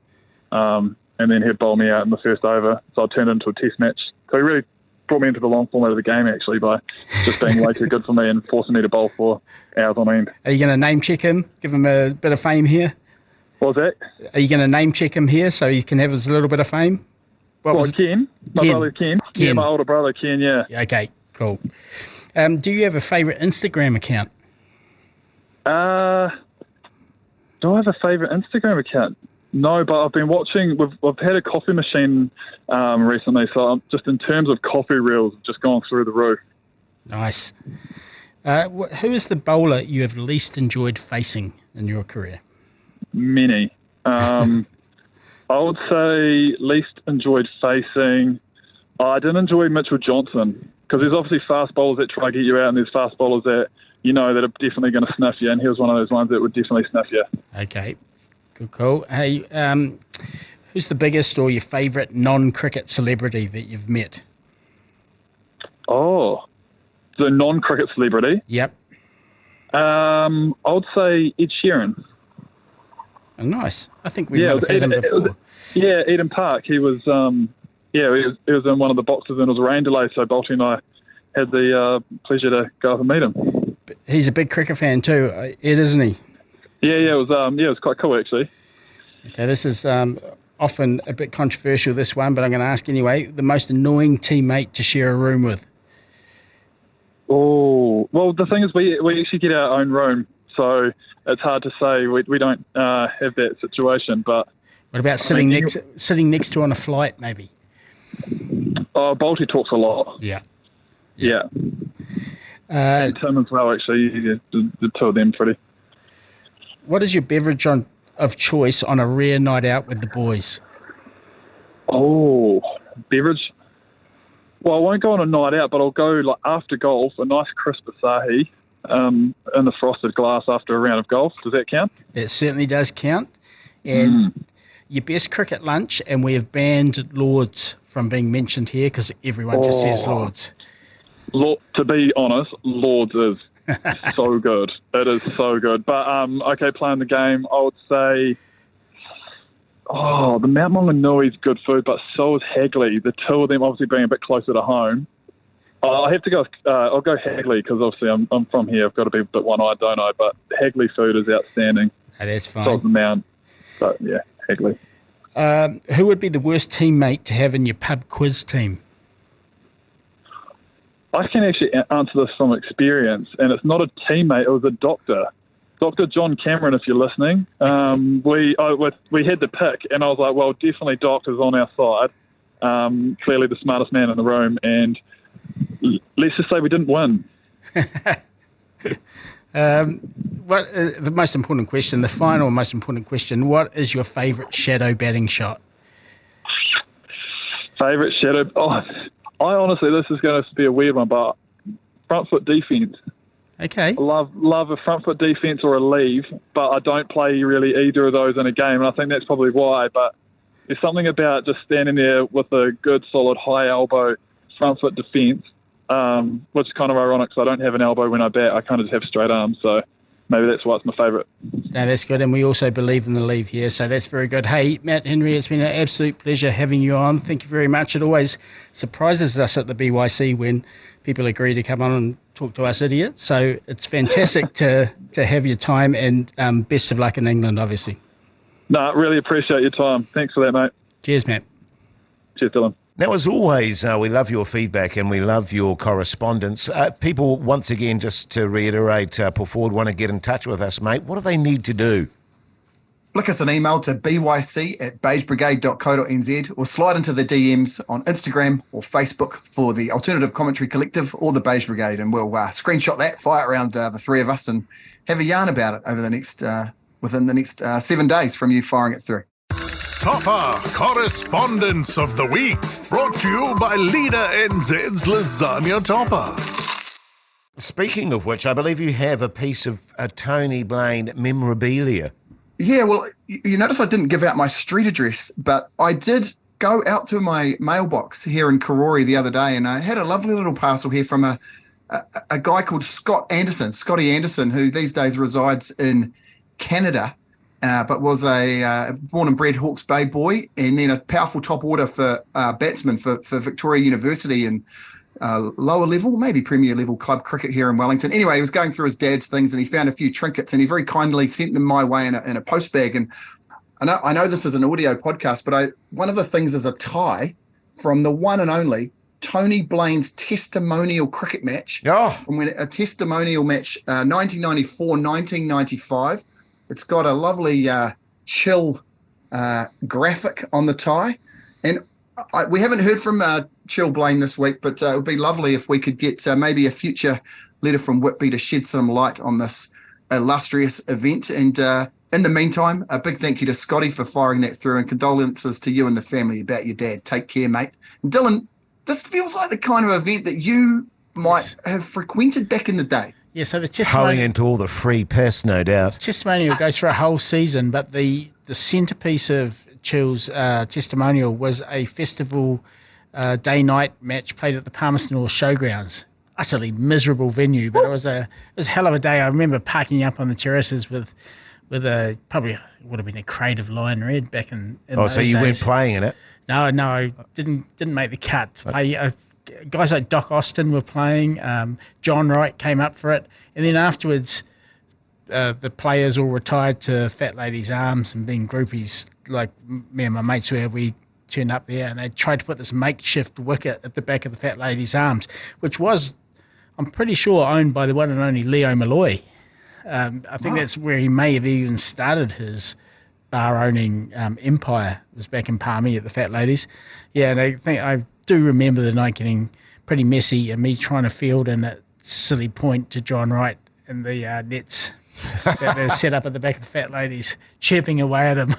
And then he'd bowl me out in the first over. So I turned it into a test match. So he really brought me into the long format of the game, actually, by just being way too good for me and forcing me to bowl for hours on end. Are you going to name check him, give him a bit of fame here? What was that? Are you going to name check him here so he can have his little bit of fame? Ken? My brother Ken. Yeah, my older brother Ken, yeah. Okay, cool. Do you have a favourite Instagram account? Do I have a favourite Instagram account? No, but I've been watching. I've had a coffee machine recently, so I'm just in terms of coffee reels, just gone through the roof. Nice. Who is the bowler you have least enjoyed facing in your career? Many. I would say least enjoyed facing. I didn't enjoy Mitchell Johnson because there's obviously fast bowlers that try to get you out, and there's fast bowlers that that are definitely going to sniff you, and he was one of those ones that would definitely sniff you. Okay. Cool. Hey, who's the biggest or your favourite non-cricket celebrity that you've met? Oh, the non-cricket celebrity? Yep. I would say Ed Sheeran. Oh, nice. I think we might have had him before. Eden Park. He was, he was in one of the boxes and it was a rain delay, so Bolty and I had the pleasure to go up and meet him. He's a big cricket fan too, Ed, isn't he? Yeah, it was quite cool actually. Okay, this is often a bit controversial, this one, but I'm going to ask anyway. The most annoying teammate to share a room with? Oh, well, the thing is, we actually get our own room, so it's hard to say. We don't have that situation. But what about sitting next to on a flight, maybe? Oh, Bolty talks a lot. Yeah. And Tim as well, actually. The two of them pretty. What is your beverage of choice on a rare night out with the boys? Oh, beverage? Well, I won't go on a night out, but I'll go like after golf, a nice crisp Asahi in the frosted glass after a round of golf. Does that count? That certainly does count. And your best cricket lunch, and we have banned Lords from being mentioned here because everyone just says Lords. To be honest, Lords is so good. It is so good. But, okay, playing the game, I would say... Oh, the Mount Maunganui is good food, but so is Hagley. The two of them obviously being a bit closer to home. I have to go. I'll go Hagley because obviously I'm from here. I've got to be a bit one-eyed, don't I? But Hagley food is outstanding. Oh, that's fine. So is the Mount. But yeah, Hagley. Who would be the worst teammate to have in your pub quiz team? I can actually answer this from experience, and it's not a teammate. It was a doctor. Dr. John Cameron, if you're listening, we had the pick, and I was like, well, definitely Doc is on our side. Clearly the smartest man in the room, and let's just say we didn't win. The most important question, the final most important question, what is your favourite shadow batting shot? Favourite shadow? Oh, I honestly, this is going to be a weird one, but front foot defence. Okay. I love a front foot defence or a leave, but I don't play really either of those in a game, and I think that's probably why. But there's something about just standing there with a good, solid, high elbow front foot defence, which is kind of ironic because I don't have an elbow when I bat. I kind of just have straight arms, so maybe that's why it's my favourite. No, that's good, and we also believe in the leave here, so that's very good. Hey, Matt Henry, it's been an absolute pleasure having you on. Thank you very much. It always surprises us at the BYC when people agree to come on and talk to us idiots, so it's fantastic to have your time, and best of luck in England, obviously. No, really appreciate your time. Thanks for that, mate. Cheers, Matt. Cheers, Dylan. Now, as always, we love your feedback and we love your correspondence. People, once again, just to reiterate, Paul Ford, want to get in touch with us, mate. What do they need to do? Flick us an email to byc@beigebrigade.co.nz or slide into the DMs on Instagram or Facebook for the Alternative Commentary Collective or the Beige Brigade, and we'll screenshot that, fire it around the three of us, and have a yarn about it over the next within the next 7 days from you firing it through. Toppa Correspondence of the Week, brought to you by Leader NZ's Lasagna Toppa. Speaking of which, I believe you have a piece of Tony Blaine memorabilia. Yeah, well, you notice I didn't give out my street address, but I did go out to my mailbox here in Karori the other day, and I had a lovely little parcel here from a guy called Scotty Anderson, who these days resides in Canada, but was a born and bred Hawke's Bay boy, and then a powerful top order for batsman for Victoria University and lower level, maybe premier level club cricket here in Wellington. Anyway, he was going through his dad's things and he found a few trinkets, and he very kindly sent them my way in a post bag. And I know this is an audio podcast, but one of the things is a tie from the one and only Tony Blaine's testimonial cricket match. From a testimonial match, 1994-1995. It's got a lovely chill graphic on the tie. And we haven't heard from Chill Blaine this week, but it would be lovely if we could get maybe a future letter from Whitby to shed some light on this illustrious event. And in the meantime, a big thank you to Scotty for firing that through, and condolences to you and the family about your dad. Take care, mate. And Dylan, this feels like the kind of event that you might have frequented back in the day. Yeah, so the testimonial... Hurrying into all the free piss, no doubt. Testimonial goes for a whole season, but the centrepiece of Chill's testimonial was a festival day-night match played at the Palmerston North Showgrounds. Utterly miserable venue, but it was a hell of a day. I remember parking up on the terraces with a probably would have been a crate of Lion Red back in those so you days. weren't playing in it? No, I didn't make the cut. Guys like Doc Austin were playing. John Wright came up for it, and then afterwards, the players all retired to Fat Lady's Arms and being groupies. Like me and my mates were, we turned up there, and they tried to put this makeshift wicket at the back of the Fat Lady's Arms, which was I'm pretty sure owned by the one and only Leo Malloy. I think that's where he may have even started his bar-owning empire. It was back in Palmy at the Fat Ladies. Yeah, and I do remember the night getting pretty messy and me trying to field in a silly point to John Wright in the nets that they set up at the back of the Fat Ladies, chipping away at him.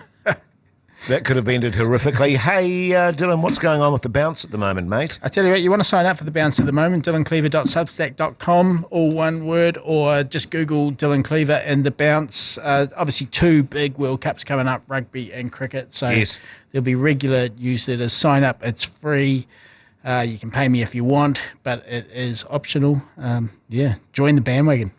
That could have ended horrifically. Hey, Dylan, what's going on with the bounce at the moment, mate? I tell you what, you want to sign up for the bounce at the moment, dylancleaver.substack.com, all one word, or just Google Dylan Cleaver and the bounce. Obviously, 2 big World Cups coming up, rugby and cricket. So there'll be regular newsletters. Sign up. It's free. You can pay me if you want, but it is optional. Join the bandwagon.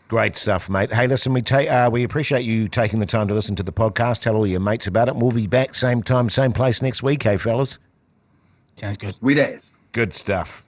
Great stuff, mate. Hey, listen, we appreciate you taking the time to listen to the podcast. Tell all your mates about it. And we'll be back same time, same place next week, hey, fellas? Sounds good. Sweet as. Good stuff.